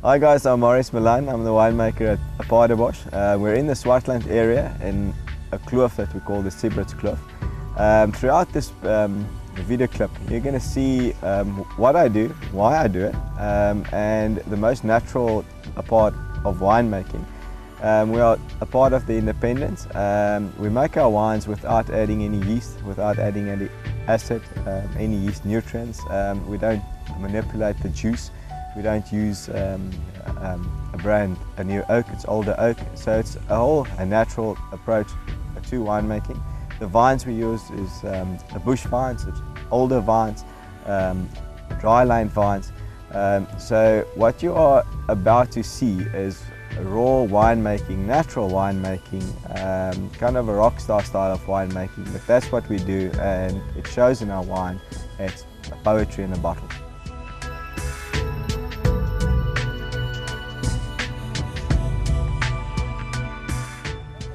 Hi guys, I'm Marius Malan. I'm the winemaker at Paardebosch. We're in the Swartland area in a kloof that we call the Sibrits Kloof. Throughout this video clip, you're going to see what I do, why I do it, and the most natural part of winemaking. We are a part of the independence. We make our wines without adding any yeast, without adding any acid, any yeast nutrients. We don't manipulate the juice. We don't use a new oak, it's older oak. So it's a natural approach to winemaking. The vines we use is the bush vines, it's older vines, dry line vines. So what you are about to see is raw winemaking, natural winemaking, kind of a rock star style of winemaking. But that's what we do, and it shows in our wine. It's poetry in a bottle.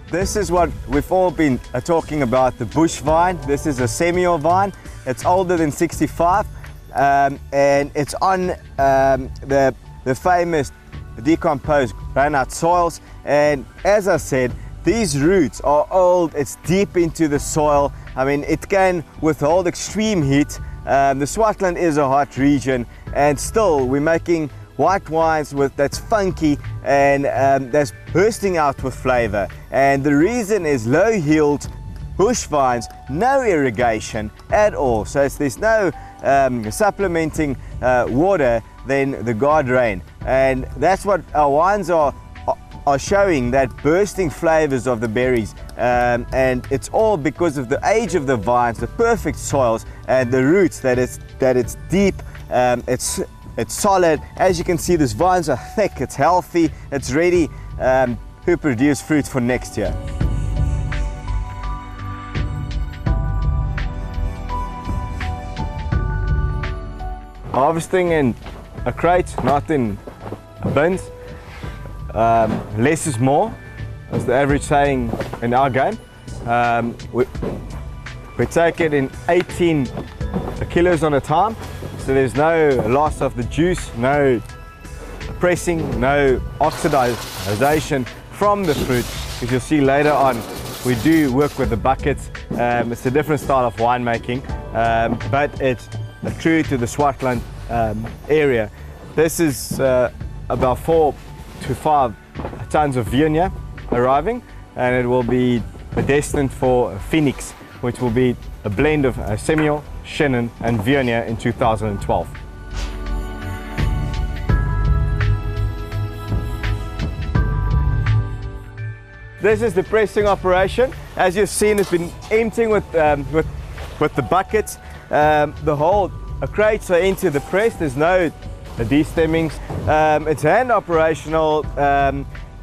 This is what we've all been talking about, the bush vine. This is a Semillon vine. It's older than 65, and it's on the famous decomposed granite soils. And as I said, these roots are old, it's deep into the soil. I mean, it can withhold extreme heat. The Swartland is a hot region, and still we're making white wines that's funky and that's bursting out with flavor. And the reason is low yield bush vines, no irrigation at all. So there's no supplementing water than the God rain. And that's what our wines are showing, that bursting flavors of the berries. And it's all because of the age of the vines, the perfect soils, and the roots, that it's deep, it's solid. As you can see, these vines are thick, it's healthy, it's ready to produce fruit for next year. Harvesting in a crate, not in bins. Less is more, as the average saying in our game. We take it in 18 kilos on a time. So there's no loss of the juice, no pressing, no oxidization from the fruit. As you'll see later on, we do work with the buckets. It's a different style of winemaking, but it's true to the Swartland area. This is about 4 to 5 tons of Viognier arriving, and it will be destined for Phoenix, which will be a blend of Semillon, Chenin and Viognier in 2012. This is the pressing operation. As you've seen, it's been emptying with the buckets. The whole crates are into the press. There's no destemmings. It's hand operational,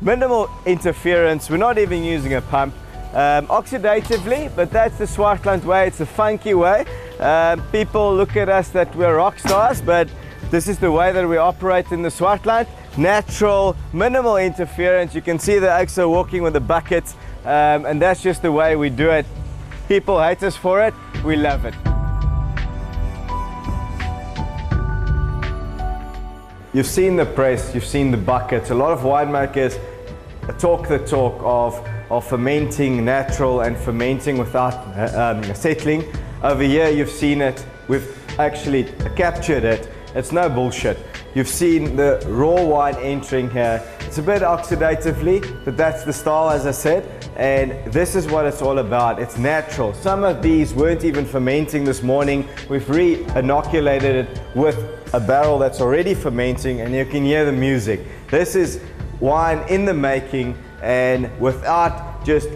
minimal interference. We're not even using a pump. Oxidatively, but that's the Swartland way. It's a funky way. People look at us that we're rock stars, but this is the way that we operate in the Swartland. Natural, minimal interference. You can see the oaks are walking with the buckets, and that's just the way we do it. People hate us for it. We love it. You've seen the press, you've seen the buckets. A lot of winemakers talk the talk of fermenting natural and fermenting without settling. Over here you've seen it, we've actually captured it. It's no bullshit. You've seen the raw wine entering here. It's a bit oxidatively, but that's the style, as I said, and this is what it's all about. It's natural. Some of these weren't even fermenting this morning. We've re-inoculated it with a barrel that's already fermenting, and you can hear the music. This is wine in the making, and without just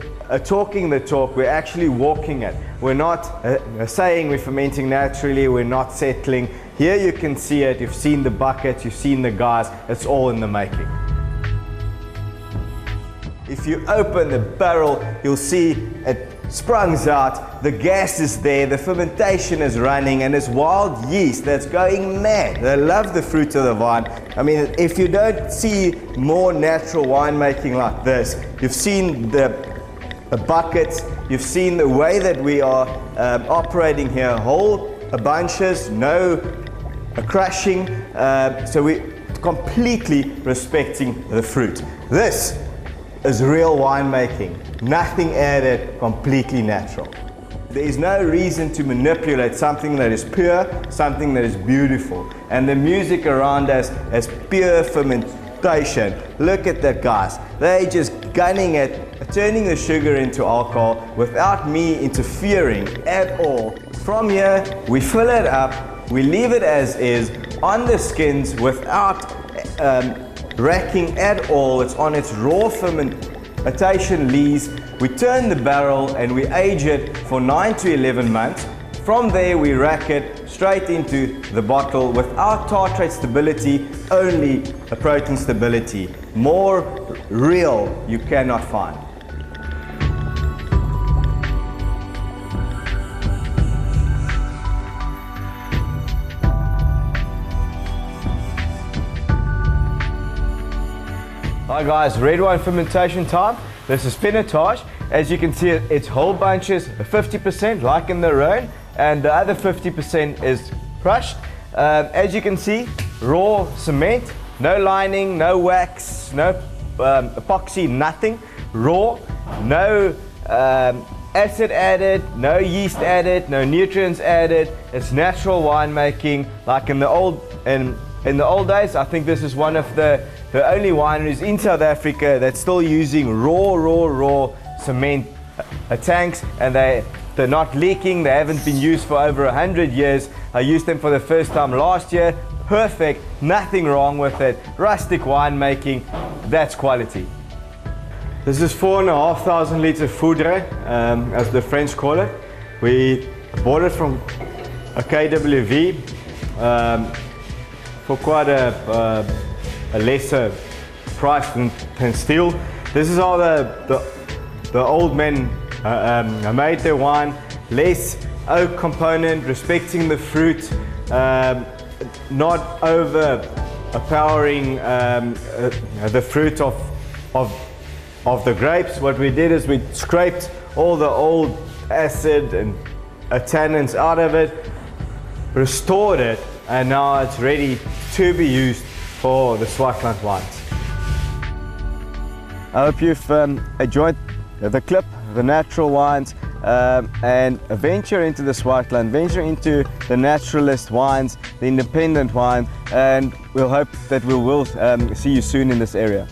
talking the talk, we're actually walking it. We're not saying we're fermenting naturally, we're not settling. Here you can see it, you've seen the buckets, you've seen the guys, it's all in the making. If you open the barrel, you'll see it springs out, the gas is there, the fermentation is running, and it's wild yeast that's going mad. They love the fruit of the vine. I mean, if you don't see more natural winemaking like this, you've seen the buckets, you've seen the way that we are operating here, whole bunches, no crushing. So we completely respecting the fruit. This is real winemaking, nothing added, completely natural. There is no reason to manipulate something that is pure, something that is beautiful. And the music around us is pure fermentation. Look at that, guys. They're just gunning it, turning the sugar into alcohol without me interfering at all. From here, we fill it up, we leave it as is on the skins without racking at all. It's on its raw fermentation lees. We turn the barrel and we age it for 9 to 11 months. From there we rack it straight into the bottle without tartrate stability, only a protein stability. More real you cannot find. Hi guys, red wine fermentation time. This is pinotage. As you can see, it's whole bunches, 50% like in the Rhone, and the other 50% is crushed. As you can see, raw cement, no lining, no wax, no epoxy, nothing. Raw, no acid added, no yeast added, no nutrients added. It's natural winemaking, like in the old days. I think this is one of the only wineries in South Africa that's still using raw cement tanks, and they're not leaking. They haven't been used for over 100 years. I used them for the first time last year. Perfect, nothing wrong with it. Rustic winemaking, that's quality. This is 4,500 litre foudre, as the French call it. We bought it from a KWV for quite a lesser price than steel. This is how the old men made their wine. Less oak component, respecting the fruit, not overpowering the fruit of the grapes. What we did is we scraped all the old acid and tannins out of it, restored it, and now it's ready to be used for the Swartland wines. I hope you've enjoyed the clip, the natural wines, and venture into the Swartland, venture into the naturalist wines, the independent wine, and we'll hope that we will see you soon in this area.